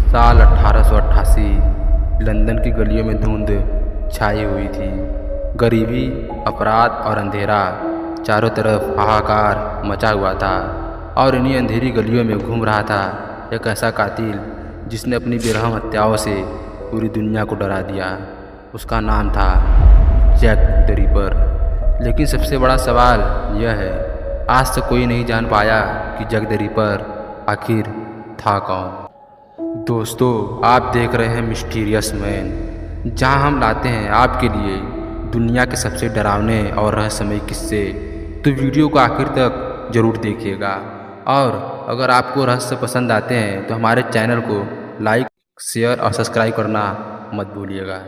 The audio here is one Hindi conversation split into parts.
साल 1888 लंदन की गलियों में धुंध छाई हुई थी। गरीबी, अपराध और अंधेरा, चारों तरफ हाहाकार मचा हुआ था। और इन्हीं अंधेरी गलियों में घूम रहा था एक ऐसा कातिल जिसने अपनी बेरहम हत्याओं से पूरी दुनिया को डरा दिया। उसका नाम था जैक द रिपर। लेकिन सबसे बड़ा सवाल यह है, आज तक कोई नहीं जान पाया कि जैक द रिपर आखिर था कौन। दोस्तों, आप देख रहे हैं मिस्टीरियस मैन, जहां हम लाते हैं आपके लिए दुनिया के सबसे डरावने और रहस्यमय किस्से। तो वीडियो को आखिर तक ज़रूर देखिएगा। और अगर आपको रहस्य पसंद आते हैं तो हमारे चैनल को लाइक, शेयर और सब्सक्राइब करना मत भूलिएगा।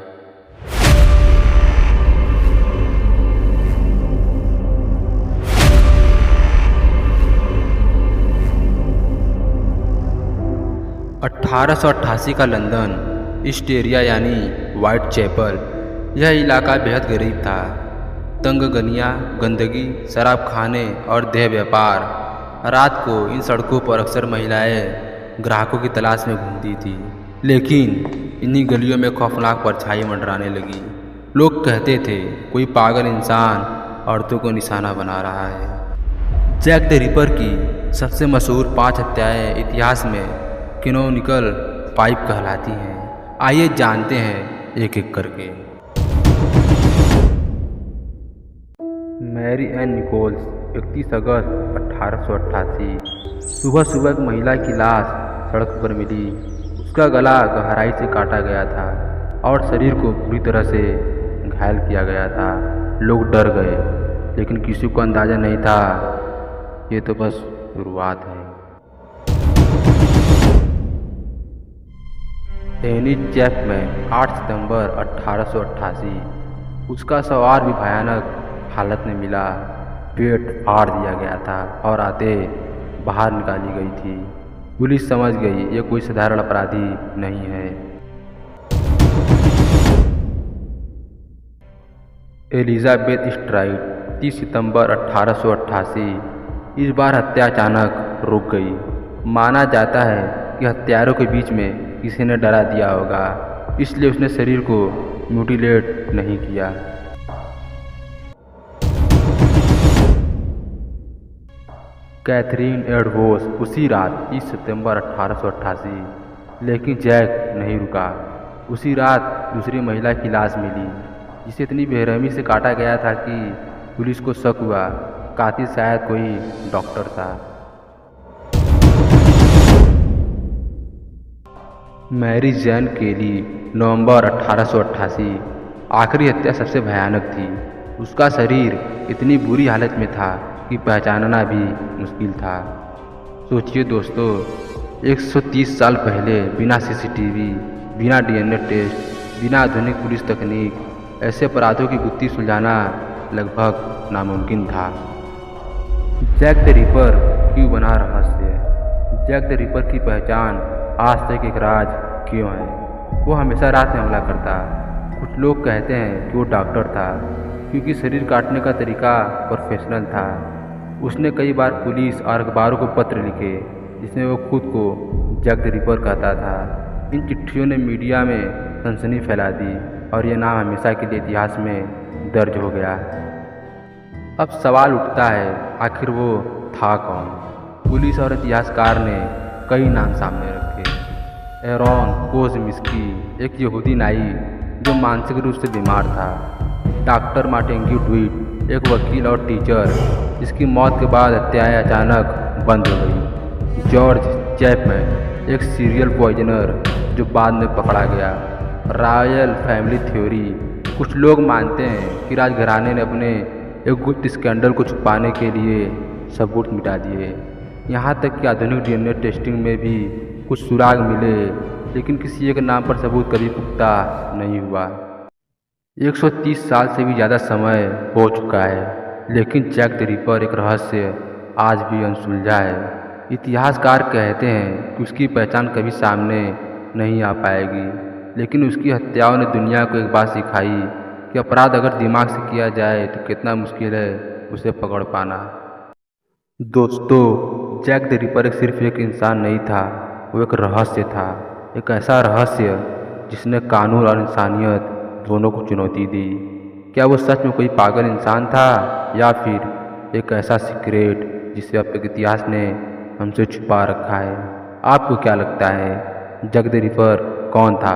(1888) का लंदन ईस्ट एरिया यानी वाइट चैपल। यह इलाका बेहद गरीब था। तंग गलियाँ, गंदगी, शराब खाने और देह व्यापार। रात को इन सड़कों पर अक्सर महिलाएं ग्राहकों की तलाश में घूमती थी। लेकिन इन्हीं गलियों में खौफनाक परछाई मंडराने लगी। लोग कहते थे कोई पागल इंसान औरतों को निशाना बना रहा है। जैक द रिपर की सबसे मशहूर 5 हत्याएं इतिहास में कैनोनिकल पाइप कहलाती हैं। आइए जानते हैं एक एक करके। मैरी एन निकोल्स, 31 अगस्त 1888। सुबह सुबह एक महिला की लाश सड़क पर मिली। उसका गला गहराई से काटा गया था और शरीर को पूरी तरह से घायल किया गया था। लोग डर गए, लेकिन किसी को अंदाजा नहीं था ये तो बस शुरुआत है। एनी चैपमैन, 8 सितंबर 1888। उसका शव और भी भयानक हालत में मिला। पेट फाड़ दिया गया था और आंतें बाहर निकाली गई थी। पुलिस समझ गई ये कोई साधारण अपराधी नहीं है। एलिजाबेथ स्ट्राइड, 30 सितंबर 1888। इस बार हत्या अचानक रुक गई। माना जाता है कि हत्यारों के बीच में किसी ने डरा दिया होगा, इसलिए उसने शरीर को म्यूटिलेट नहीं किया। कैथरीन एडवोस, उसी रात 30 सितंबर 1888। लेकिन जैक नहीं रुका। उसी रात दूसरी महिला की लाश मिली, जिसे इतनी बेरहमी से काटा गया था कि पुलिस को शक हुआ कातिल शायद कोई डॉक्टर था। मैरी जैन केली, नवंबर 1888। आखिरी हत्या सबसे भयानक थी। उसका शरीर इतनी बुरी हालत में था कि पहचानना भी मुश्किल था। सोचिए दोस्तों, 130 साल पहले बिना सीसीटीवी, बिना डीएनए टेस्ट, बिना आधुनिक पुलिस तकनीक ऐसे अपराधों की गुत्थी सुलझाना लगभग नामुमकिन था। जैक द रिपर क्यों बना रहस्य? जैक द रिपर की पहचान आज तक एक राज क्यों है? वो हमेशा रात में हमला करता। कुछ लोग कहते हैं कि वो डॉक्टर था क्योंकि शरीर काटने का तरीका प्रोफेशनल था। उसने कई बार पुलिस और अखबारों को पत्र लिखे जिसमें वो खुद को जैक द रिपर कहता था। इन चिट्ठियों ने मीडिया में सनसनी फैला दी और यह नाम हमेशा के लिए इतिहास में दर्ज हो गया। अब सवाल उठता है, आखिर वो था कौन? पुलिस और इतिहासकार ने कई नाम सामने रखे। एरोन कोज़मिस्की, एक यहूदी नाई जो मानसिक रूप से बीमार था। डॉक्टर मार्टिन ड्वीट, एक वकील और टीचर जिसकी मौत के बाद हत्याएं अचानक बंद हो गई। जॉर्ज चैपमैन, एक सीरियल पॉइजनर जो बाद में पकड़ा गया। रॉयल फैमिली थ्योरी, कुछ लोग मानते हैं कि राजघराने ने अपने एक गुप्त स्कैंडल को छुपाने के लिए सबूत मिटा दिए। यहाँ तक कि आधुनिक डीएनए टेस्टिंग में भी कुछ सुराग मिले, लेकिन किसी एक नाम पर सबूत कभी पुख्ता नहीं हुआ। 130 साल से भी ज़्यादा समय हो चुका है, लेकिन जैक द रिपर एक रहस्य आज भी अनसुलझा है। इतिहासकार कहते हैं कि उसकी पहचान कभी सामने नहीं आ पाएगी, लेकिन उसकी हत्याओं ने दुनिया को एक बात सिखाई कि अपराध अगर दिमाग से किया जाए तो कितना मुश्किल है उसे पकड़ पाना। दोस्तों, जैक द रिपर सिर्फ एक इंसान नहीं था, वो एक रहस्य था। एक ऐसा रहस्य जिसने कानून और इंसानियत दोनों को चुनौती दी। क्या वो सच में कोई पागल इंसान था या फिर एक ऐसा सीक्रेट जिसे अब तक इतिहास ने हमसे छुपा रखा है? आपको क्या लगता है, जग द रिपर कौन था?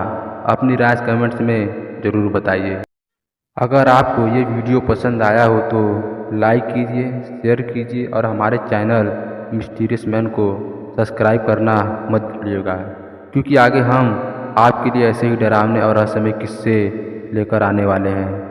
अपनी राय कमेंट्स में ज़रूर बताइए। अगर आपको ये वीडियो पसंद आया हो तो लाइक कीजिए, शेयर कीजिए और हमारे चैनल मिस्टीरियस मैन को सब्सक्राइब करना मत भूलिएगा, क्योंकि आगे हम आपके लिए ऐसे ही डरावने और रहस्यमय किस्से लेकर आने वाले हैं।